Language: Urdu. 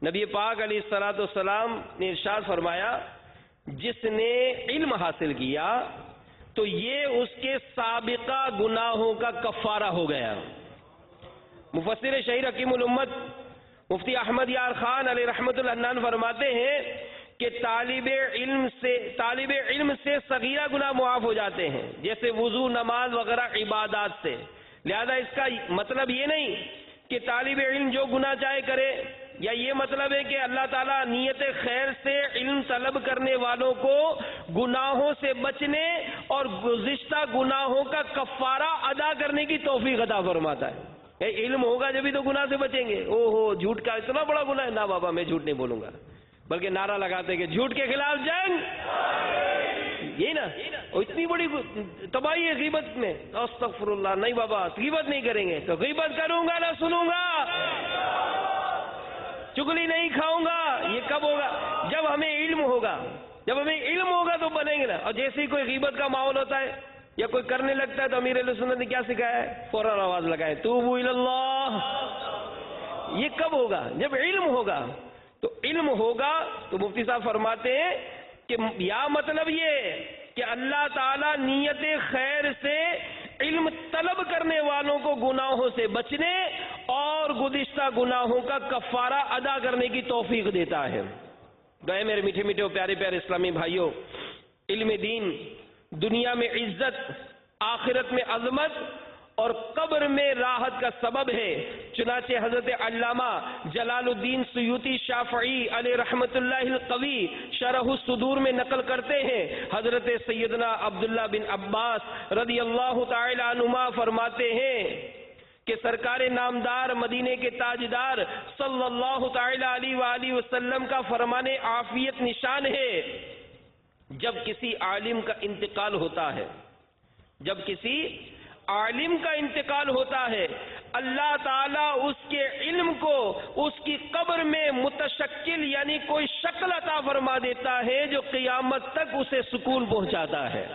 نبی پاک علیہ الصلوۃ والسلام نے ارشاد فرمایا جس نے علم حاصل کیا تو یہ اس کے سابقہ گناہوں کا کفارہ ہو گیا۔ مفسر شہیر حکیم الامت مفتی احمد یار خان علیہ رحمت اللہ فرماتے ہیں کہ طالب علم سے صغیرہ گناہ معاف ہو جاتے ہیں، جیسے وضو، نماز وغیرہ عبادات سے۔ لہذا اس کا مطلب یہ نہیں کہ طالب علم جو گناہ چاہے کرے، یا یہ مطلب ہے کہ اللہ تعالیٰ نیت خیر سے علم طلب کرنے والوں کو گناہوں سے بچنے اور گزشتہ گناہوں کا کفارہ ادا کرنے کی توفیق عطا فرماتا ہے۔ علم ہوگا جبھی تو گناہ سے بچیں گے۔ جھوٹ کا اتنا بڑا گناہ ہے، نہ بابا میں جھوٹ نہیں بولوں گا، بلکہ نعرہ لگاتے کہ جھوٹ کے خلاف جنگ، یہ نا اتنی بڑی تباہی ہے غیبت میں۔ استغفر اللہ، نہیں بابا غیبت نہیں کریں گے تو غیبت کروں گا نہ سنوں گا، چگلی نہیں کھاؤں گا۔ یہ کب ہوگا؟ جب ہمیں علم ہوگا، جب ہمیں علم ہوگا تو بنیں گے نا۔ اور جیسے ہی کوئی غیبت کا ماحول ہوتا ہے یا کوئی کرنے لگتا ہے تو امیر اہل سنت نے کیا سکھایا ہے؟ فوراً آواز لگائے توبوا الی اللہ۔ یہ کب ہوگا؟ جب علم ہوگا۔ تو علم ہوگا تو مفتی صاحب فرماتے ہیں کہ یا مطلب یہ کہ اللہ تعالیٰ نیت خیر سے علم طلب کرنے والوں کو گناہوں سے بچنے اور گزشتہ گناہوں کا کفارہ ادا کرنے کی توفیق دیتا ہے۔ گئے میرے میٹھے میٹھے پیارے پیارے اسلامی بھائیوں، علم دین دنیا میں عزت، آخرت میں عظمت اور قبر میں راحت کا سبب ہے۔ چنانچہ حضرت علامہ جلال الدین سیوطی شافعی علیہ رحمت اللہ القوی شرح الصدور میں نقل کرتے ہیں، حضرت سیدنا عبداللہ بن عباس رضی اللہ تعالی عنہما فرماتے ہیں کہ سرکار نامدار مدینے کے تاجدار صلی اللہ تعالی علیہ وآلہ وسلم کا فرمان عافیت نشان ہے، جب کسی عالم کا انتقال ہوتا ہے، جب کسی عالم کا انتقال ہوتا ہے، اللہ تعالیٰ اس کے علم کو اس کی قبر میں متشکل یعنی کوئی شکل عطا فرما دیتا ہے جو قیامت تک اسے سکون پہنچاتا ہے۔